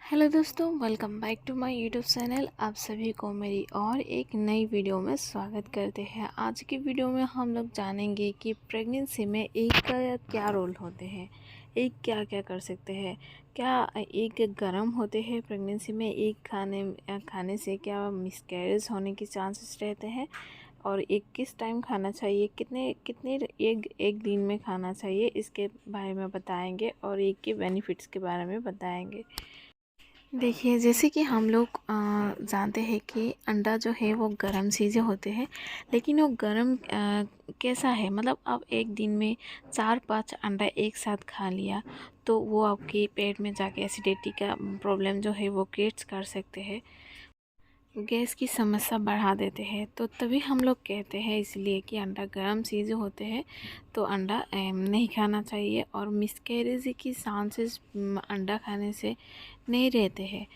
Hello दोस्तों, welcome back to my YouTube channel. आप सभी को मेरी और एक नई वीडियो में स्वागत करते हैं। आज की वीडियो में हम लोग जानेंगे कि प्रेगनेंसी में एग का क्या रोल होते हैं, एग क्या क्या कर सकते हैं, क्या एग गर्म होते हैं प्रेगनेंसी में, एग खाने से क्या मिसकैरेज होने के चांसेस रहते हैं, और एग किस टाइम खाना चाहिए, कितने कितने एग एक दिन में खाना चाहिए, इसके बारे में बताएंगे और एग के बेनिफिट्स के बारे में बताएंगे। देखिए, जैसे कि हम लोग जानते हैं कि अंडा जो है वो गर्म चीज़ें होते हैं, लेकिन वो गर्म कैसा है, मतलब आप एक दिन में 4-5 अंडा एक साथ खा लिया तो वो आपके पेट में जाके एसिडिटी का प्रॉब्लम जो है वो क्रिएट कर सकते हैं, गैस की समस्या बढ़ा देते हैं। तो तभी हम लोग कहते हैं इसलिए कि अंडा गर्म चीज़ होते हैं तो अंडा नहीं खाना चाहिए, और मिसकैरेज की चांसेस अंडा खाने से नहीं रहते हैं।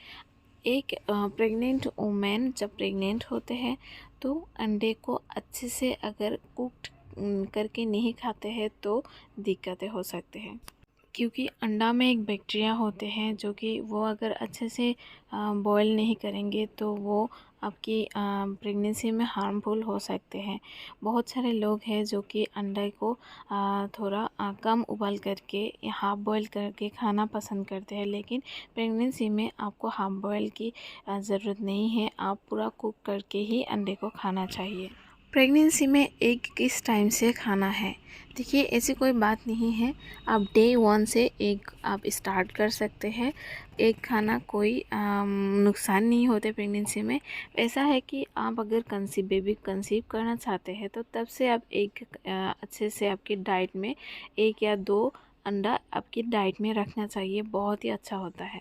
एक प्रेग्नेंट वुमेन जब प्रेग्नेंट होते हैं तो अंडे को अच्छे से अगर कुक्ड करके नहीं खाते हैं तो दिक्कतें हो सकते हैं, क्योंकि अंडा में एक बैक्टीरिया होते हैं जो कि वो अगर अच्छे से बॉईल नहीं करेंगे तो वो आपकी प्रेगनेंसी में हार्मफुल हो सकते हैं। बहुत सारे लोग हैं जो कि अंडे को थोड़ा कम उबाल करके या हाफ बॉईल करके खाना पसंद करते हैं, लेकिन प्रेगनेंसी में आपको हाफ बॉईल की ज़रूरत नहीं है, आप पूरा कुक करके ही अंडे को खाना चाहिए। प्रेगनेंसी में एग किस टाइम से खाना है? देखिए, ऐसी कोई बात नहीं है, आप डे 1 से एग आप स्टार्ट कर सकते हैं। एग खाना कोई नुकसान नहीं होते प्रेगनेंसी में। ऐसा है कि आप अगर बेबी कंसीव करना चाहते हैं तो तब से आप एग अच्छे से आपकी डाइट में 1 या 2 अंडा आपकी डाइट में रखना चाहिए, बहुत ही अच्छा होता है।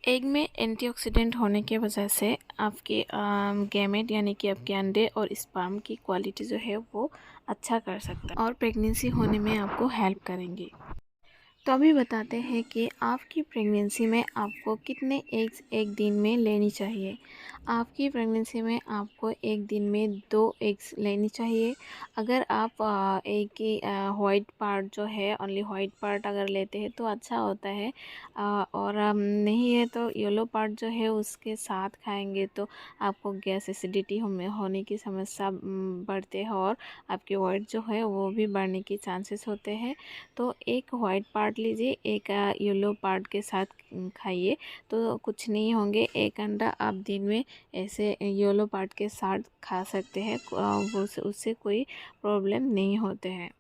एग में एंटीऑक्सीडेंट होने की वजह से आपके गैमेट यानी कि आपके अंडे और स्पर्म की क्वालिटी जो है वो अच्छा कर सकता है और प्रेगनेंसी होने में आपको हेल्प करेंगे। तो अभी बताते हैं कि आपकी प्रेगनेंसी में आपको कितने एग्स एक दिन में लेनी चाहिए। आपकी प्रेगनेंसी में आपको एक दिन में 2 एग्स लेनी चाहिए। अगर आप एग की वाइट पार्ट जो है, ओनली वाइट पार्ट अगर लेते हैं तो अच्छा होता है, और नहीं है तो येलो पार्ट जो है उसके साथ खाएंगे तो आपको गैस एसिडिटी होने की समस्या बढ़ते हैं, और आपके वाइट जो है वो भी बढ़ने की चांसेस होते हैं। तो एक वाइट पार्ट लीजिए, एक येलो पार्ट के साथ खाइए तो कुछ नहीं होंगे। एक अंडा आप दिन में ऐसे येलो पार्ट के साथ खा सकते हैं, उससे कोई प्रॉब्लम नहीं होते हैं।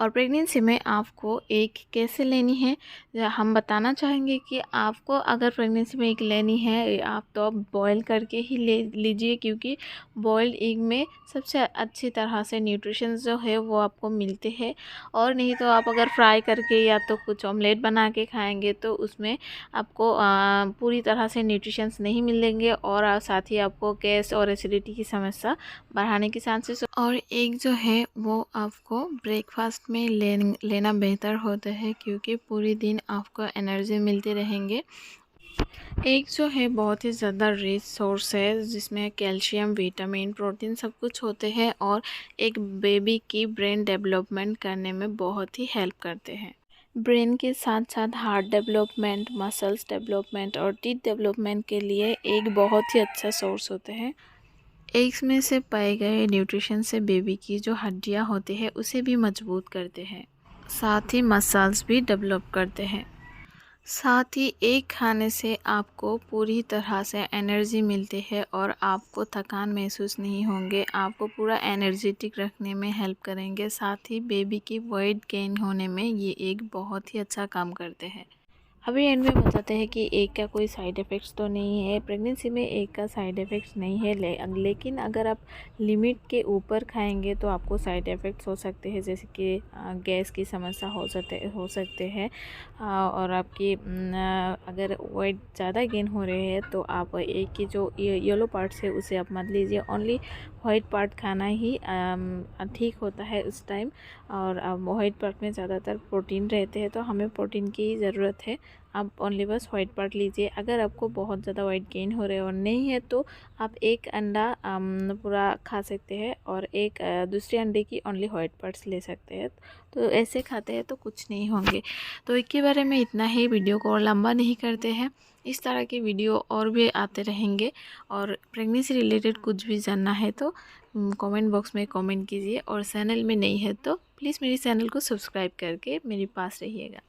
और प्रेगनेंसी में आपको एक कैसे लेनी है, हम बताना चाहेंगे कि आपको अगर प्रेगनेंसी में एक लेनी है आप तो आप बॉईल करके ही ले लीजिए, क्योंकि बॉइल्ड एग में सबसे अच्छी तरह से न्यूट्रिशंस जो है वो आपको मिलते हैं। और नहीं तो आप अगर फ्राई करके या तो कुछ ऑमलेट बना के खाएंगे तो उसमें आपको पूरी तरह से न्यूट्रिशंस नहीं मिलेंगे, और साथ ही आपको गैस और एसिडिटी की समस्या बढ़ाने की चांसेस। और एक जो है वो आपको ब्रेकफास्ट में लेना बेहतर होता है, क्योंकि पूरे दिन आपको एनर्जी मिलती रहेंगे। एक जो है बहुत ही ज़्यादा रिच सोर्स है जिसमें कैल्शियम, विटामिन, प्रोटीन सब कुछ होते हैं, और एक बेबी की ब्रेन डेवलपमेंट करने में बहुत ही हेल्प करते हैं। ब्रेन के साथ साथ हार्ट डेवलपमेंट, मसल्स डेवलपमेंट और टीथ डेवलपमेंट के लिए एक बहुत ही अच्छा सोर्स होते हैं। एग्स में से पाए गए न्यूट्रिशन से बेबी की जो हड्डियां होती है उसे भी मजबूत करते हैं, साथ ही मसल्स भी डेवलप करते हैं। साथ ही एग खाने से आपको पूरी तरह से एनर्जी मिलती है और आपको थकान महसूस नहीं होंगे, आपको पूरा एनर्जेटिक रखने में हेल्प करेंगे। साथ ही बेबी की वेट गेन होने में ये एग बहुत ही अच्छा काम करते हैं। अभी एंड में बताते हैं कि एग का कोई साइड इफ़ेक्ट्स तो नहीं है। प्रेगनेंसी में एग का साइड इफ़ेक्ट्स नहीं है, लेकिन अगर आप लिमिट के ऊपर खाएंगे तो आपको साइड इफ़ेक्ट्स हो सकते हैं, जैसे कि गैस की समस्या हो सकते हैं, और आपकी अगर वेट ज़्यादा गेन हो रहे हैं तो आप एग की जो येलो पार्ट्स है उसे आप मत लीजिए, ओनली वाइट पार्ट खाना ही ठीक होता है उस टाइम। और वाइट पार्ट में ज़्यादातर प्रोटीन रहते हैं तो हमें प्रोटीन की ज़रूरत है आप ओनली बस वाइट पार्ट लीजिए। अगर आपको बहुत ज़्यादा वाइट गेन हो रहे और नहीं है तो आप एक अंडा पूरा खा सकते हैं और एक दूसरे अंडे की ओनली वाइट पार्ट्स ले सकते हैं। तो ऐसे खाते हैं तो कुछ नहीं होंगे। तो इसके बारे में इतना ही, वीडियो को और लंबा नहीं करते हैं। इस तरह के वीडियो और भी आते रहेंगे और प्रेगनेंसी रिलेटेड कुछ भी जानना है तो कमेंट बॉक्स में कमेंट कीजिए और चैनल में नहीं है तो प्लीज़ मेरे चैनल को सब्सक्राइब करके मेरे पास रहिएगा।